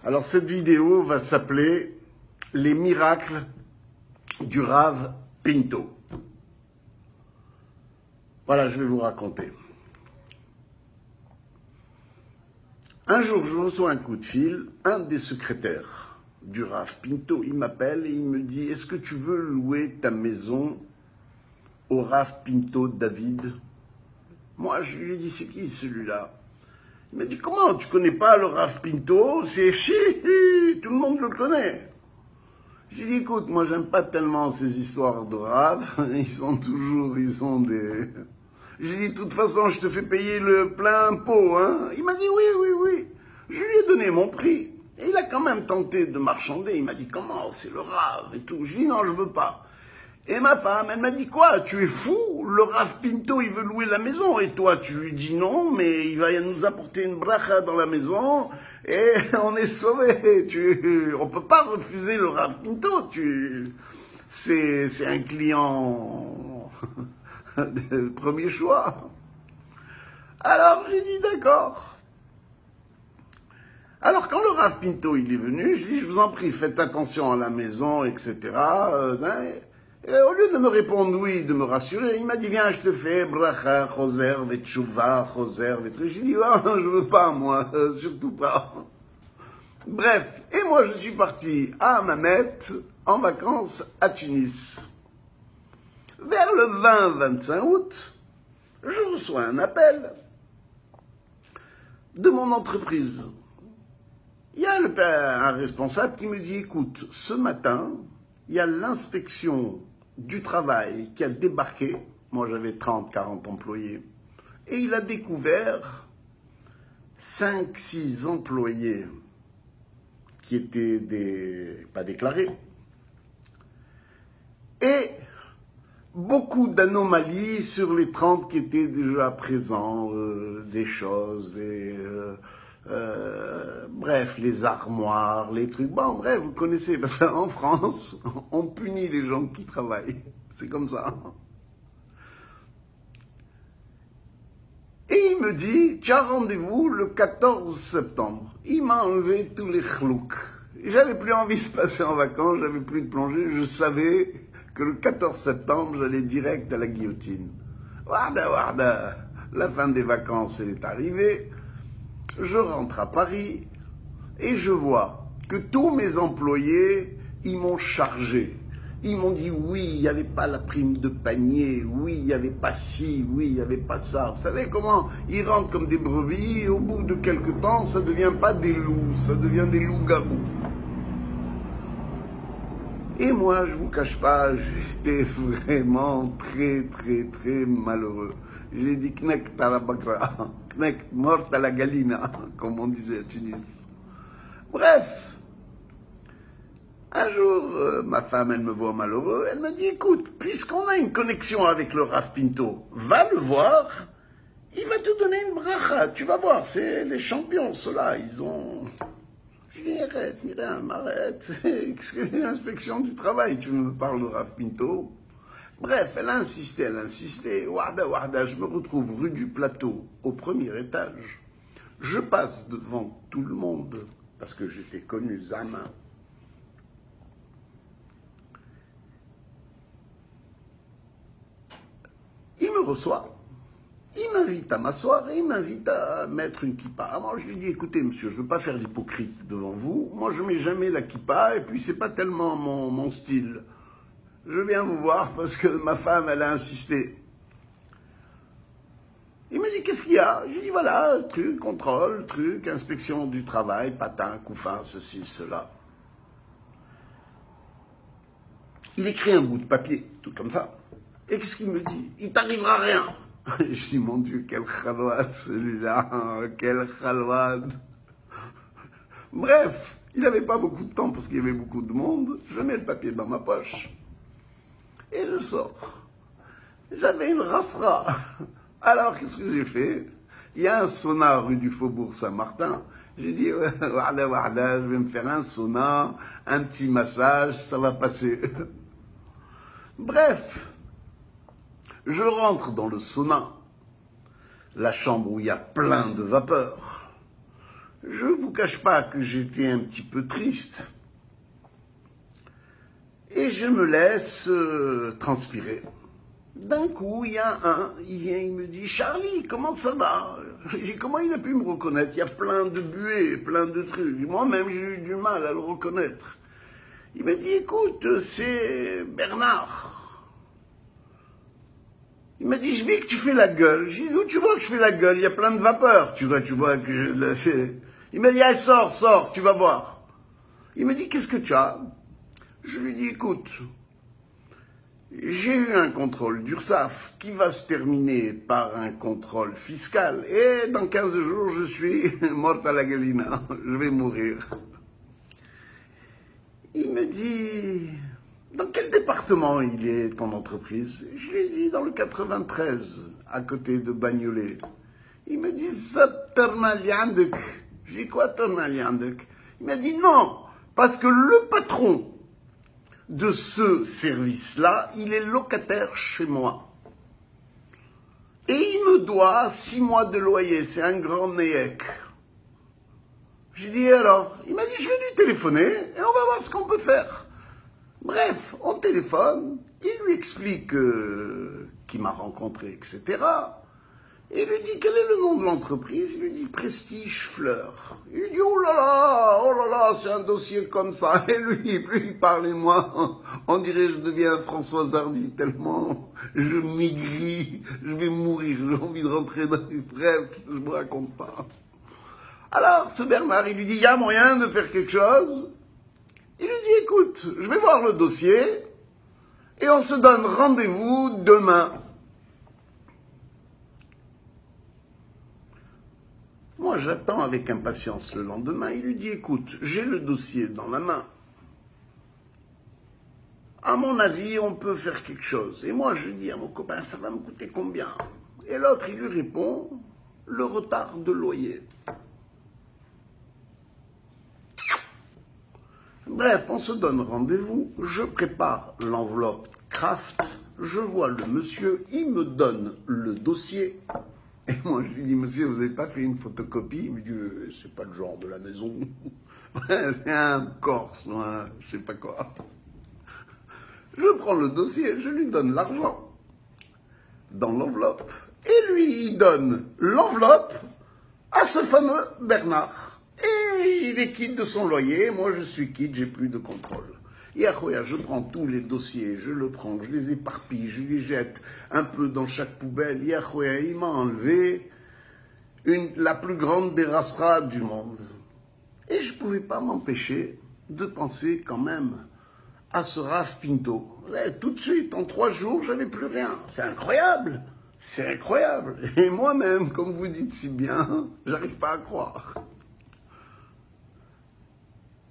Alors cette vidéo va s'appeler « Les miracles du Rav Pinto ». Voilà, je vais vous raconter. Un jour, je reçois un coup de fil, un des secrétaires du Rav Pinto, il m'appelle et il me dit « Est-ce que tu veux louer ta maison au Rav Pinto David ?» Moi, je lui ai dit « C'est qui celui-là ?» Il m'a dit « Comment, tu connais pas le Rav Pinto? C'est tout le monde le connaît. » J'ai dit « Écoute, moi, j'aime pas tellement ces histoires de Rav. Ils ont des... » J'ai dit « De toute façon, je te fais payer le plein pot, hein ?» Il m'a dit « Oui. » Je lui ai donné mon prix. Et il a quand même tenté de marchander. Il m'a dit « Comment, c'est le Rav et tout. » Je dis « Non, je veux pas. » Et ma femme, elle m'a dit « Quoi, tu es fou? Le Rav Pinto, il veut louer la maison. Et toi, tu lui dis non, mais il va nous apporter une bracha dans la maison et on est sauvés. On peut pas refuser le Rav Pinto. C'est un client de premier choix. » Alors, j'ai dit « D'accord. » Alors, quand le Rav Pinto, il est venu, je dis « Je vous en prie, faites attention à la maison, etc. » Et au lieu de me répondre oui, de me rassurer, il m'a dit « Viens, je te fais bracha, choser, vetchouva, choser, vetchouva. » J'ai dit « Ah, je veux pas, moi, surtout pas. » Bref, et moi je suis parti à Hammamet, en vacances à Tunis. Vers le 20-25 août, je reçois un appel de mon entreprise. Il y a un responsable qui me dit « Écoute, ce matin, il y a l'inspection du travail qui a débarqué. » Moi, j'avais 30-40 employés. Et il a découvert 5-6 employés qui étaient pas déclarés. Et beaucoup d'anomalies sur les 30 qui étaient déjà présents, des choses, bref, les armoires, les trucs. Bon, bref, vous connaissez, parce qu'en France, on punit les gens qui travaillent. C'est comme ça. Et il me dit, tu as rendez-vous le 14 septembre. Il m'a enlevé tous les chlouks. J'avais plus envie de passer en vacances, j'avais plus de plongée. Je savais que le 14 septembre, j'allais direct à la guillotine. Warda, la fin des vacances, elle est arrivée. Je rentre à Paris et je vois que tous mes employés, ils m'ont chargé. Ils m'ont dit oui, il n'y avait pas la prime de panier, oui, il n'y avait pas ci, oui, il n'y avait pas ça. Vous savez comment ils rentrent comme des brebis et au bout de quelques temps, ça ne devient pas des loups, ça devient des loups-garous. Et moi, je ne vous cache pas, j'étais vraiment très malheureux. J'ai dit knekt à la bakra, knekt morte à la galina, comme on disait à Tunis. Bref, un jour, ma femme, elle me voit malheureux, elle me dit, écoute, puisqu'on a une connexion avec le Rav Pinto, va le voir, il va te donner une bracha, tu vas voir, c'est les champions, ceux-là, ils ont... Je dis, arrête, Myriam, arrête, c'est l'inspection du travail, tu me parles de Rav Pinto. Bref, elle a insisté, Warda, je me retrouve rue du Plateau, au premier étage. Je passe devant tout le monde, parce que j'étais connu Zama. Il me reçoit, il m'invite à m'asseoir et il m'invite à mettre une kippa. Moi, je lui dis, écoutez, monsieur, je ne veux pas faire l'hypocrite devant vous. Moi, je ne mets jamais la kippa et puis ce n'est pas tellement mon style. Je viens vous voir parce que ma femme, elle a insisté. Il m'a dit, qu'est-ce qu'il y a? J'ai dit, voilà, truc, contrôle, truc, inspection du travail, patin, couffin, ceci, cela. Il écrit un bout de papier, tout comme ça. Et qu'est-ce qu'il me dit? Il t'arrivera rien. Je dis, mon Dieu, quel khalwad celui-là, quel khalwad. Bref, il n'avait pas beaucoup de temps parce qu'il y avait beaucoup de monde. Je mets le papier dans ma poche et je sors. J'avais une rasra. Alors, qu'est-ce que j'ai fait? Il y a un sauna rue du Faubourg Saint-Martin. J'ai dit, Warda, je vais me faire un sauna, un petit massage, ça va passer. Bref, je rentre dans le sauna, la chambre où il y a plein de vapeur. Je ne vous cache pas que j'étais un petit peu triste. Et je me laisse transpirer. D'un coup, il y a il vient, il me dit « Charlie, comment ça va ?» J'ai dit « Comment il a pu me reconnaître? Il y a plein de buées, plein de trucs. Moi-même, j'ai eu du mal à le reconnaître. » Il m'a dit « Écoute, c'est Bernard. » Il m'a dit « Je vis que tu fais la gueule. » J'ai dit « D'où tu vois que je fais la gueule? Il y a plein de vapeur. Tu vois que je l'ai fait. » Il m'a dit « Allez, sors, tu vas voir. » Il m'a dit « Qu'est-ce que tu as ?» Je lui ai dit « Écoute, j'ai eu un contrôle d'URSSAF qui va se terminer par un contrôle fiscal et dans 15 jours, je suis morte à la galina, je vais mourir. » Il me dit « Dans quel département il est ton entreprise ?» Je lui ai dit « Dans le 93, à côté de Bagnolet. » Il me dit « Ça Ternaliandek. » Je dis « Quoi Ternaliandek ?» Il m'a dit « Non, parce que le patron de ce service-là, il est locataire chez moi. Et il me doit 6 mois de loyer, c'est un grand néec. » J'ai dit alors, il m'a dit je vais lui téléphoner et on va voir ce qu'on peut faire. Bref, on téléphone, il lui explique qu'il m'a rencontré, etc. Et il lui dit quel est le nom de l'entreprise. Il lui dit Prestige Fleurs. Il lui dit oh là là, c'est un dossier comme ça. Et lui, plus il parle et moi, on dirait que je deviens François Hardy tellement je maigris, je vais mourir, j'ai envie de rentrer dans les... Bref, je ne me raconte pas. Alors, ce Bernard, il lui dit, il y a moyen de faire quelque chose. Il lui dit, écoute, je vais voir le dossier et on se donne rendez-vous demain. Moi, j'attends avec impatience le lendemain. Il lui dit, écoute, j'ai le dossier dans la main. À mon avis, on peut faire quelque chose. Et moi, je dis à mon copain, ça va me coûter combien? Et l'autre, il lui répond, le retard de loyer. Bref, on se donne rendez-vous, je prépare l'enveloppe Kraft, je vois le monsieur, il me donne le dossier. Et moi, je lui dis, monsieur, vous n'avez pas fait une photocopie? Il me dit, c'est pas le genre de la maison. C'est un Corse, je sais pas quoi. Je prends le dossier, je lui donne l'argent dans l'enveloppe. Et lui, il donne l'enveloppe à ce fameux Bernard. Et il est quitte de son loyer, moi je suis quitte, j'ai plus de contrôle. Yahoua, je prends tous les dossiers, je le prends, je les éparpille, je les jette un peu dans chaque poubelle. Yahoua, il m'a enlevé la plus grande des rastras du monde. Et je ne pouvais pas m'empêcher de penser quand même à ce Rav Pinto. Et tout de suite, en 3 jours, j'avais plus rien. C'est incroyable, c'est incroyable. Et moi-même, comme vous dites si bien, j'arrive pas à croire.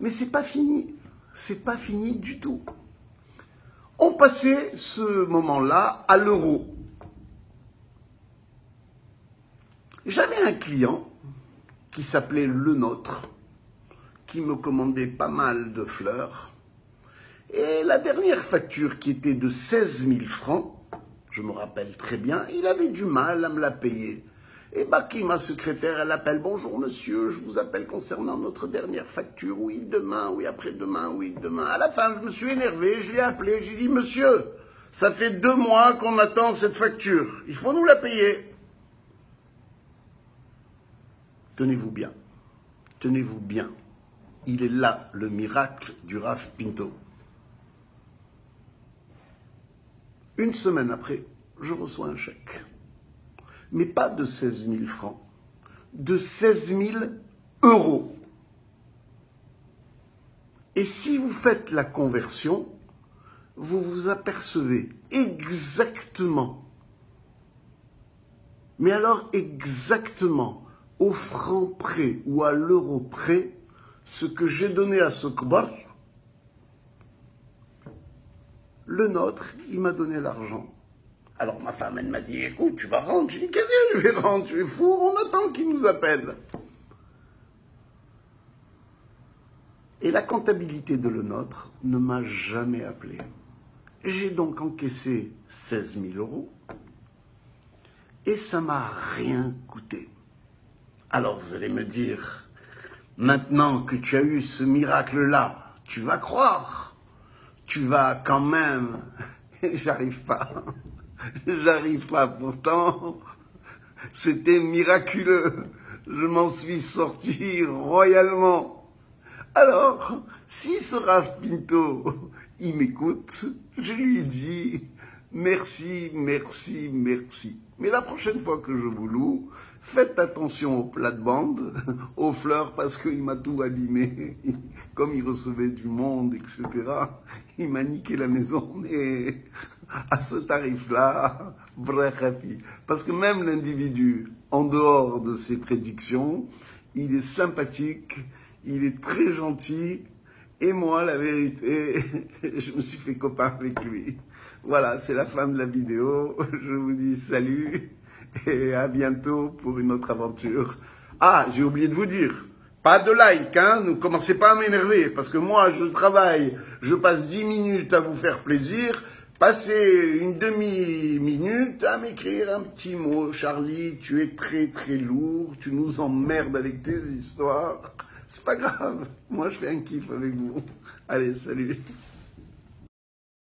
Mais c'est pas fini du tout. On passait ce moment-là à l'euro. J'avais un client qui s'appelait Le Nôtre, qui me commandait pas mal de fleurs. Et la dernière facture qui était de 16 000 francs, je me rappelle très bien, il avait du mal à me la payer. Et Baki, ma secrétaire, elle appelle, bonjour monsieur, je vous appelle concernant notre dernière facture, oui demain, oui après-demain, oui demain. À la fin, je me suis énervé, je l'ai appelé, j'ai dit, monsieur, ça fait 2 mois qu'on attend cette facture, il faut nous la payer. Tenez-vous bien, il est là le miracle du Rav Pinto. Une semaine après, je reçois un chèque. Mais pas de 16 000 francs, de 16 000 euros. Et si vous faites la conversion, vous vous apercevez exactement, mais alors exactement, au franc près ou à l'euro près, ce que j'ai donné à ce kbar, Le Nôtre, il m'a donné l'argent. Alors ma femme, elle m'a dit, écoute, tu vas rendre. J'ai dit, qu'est-ce que je vais rendre? Tu es fou, on attend qu'il nous appelle. Et la comptabilité de Le Nôtre ne m'a jamais appelé. J'ai donc encaissé 16 000 euros et ça m'a rien coûté. Alors vous allez me dire, Maintenant que tu as eu ce miracle-là, tu vas croire. Tu vas quand même... J'arrive pas. J'arrive pas. Pourtant, c'était miraculeux. Je m'en suis sorti royalement. Alors, si ce Rav Pinto, il m'écoute, je lui dis merci, merci, merci. Mais la prochaine fois que je vous loue, faites attention aux plates-bandes, aux fleurs, parce qu'il m'a tout abîmé. Comme il recevait du monde, etc., il m'a niqué la maison. Mais à ce tarif-là, vrai happy. Parce que même l'individu, en dehors de ses prédictions, il est sympathique, il est très gentil. Et moi, la vérité, je me suis fait copain avec lui. Voilà, c'est la fin de la vidéo. Je vous dis salut et à bientôt pour une autre aventure. Ah, j'ai oublié de vous dire, pas de like, hein, ne commencez pas à m'énerver, parce que moi, je travaille, je passe 10 minutes à vous faire plaisir, passez une demi-minute à m'écrire un petit mot. Charlie, tu es très très lourd, tu nous emmerdes avec tes histoires. C'est pas grave, moi je fais un kiff avec vous. Allez, salut.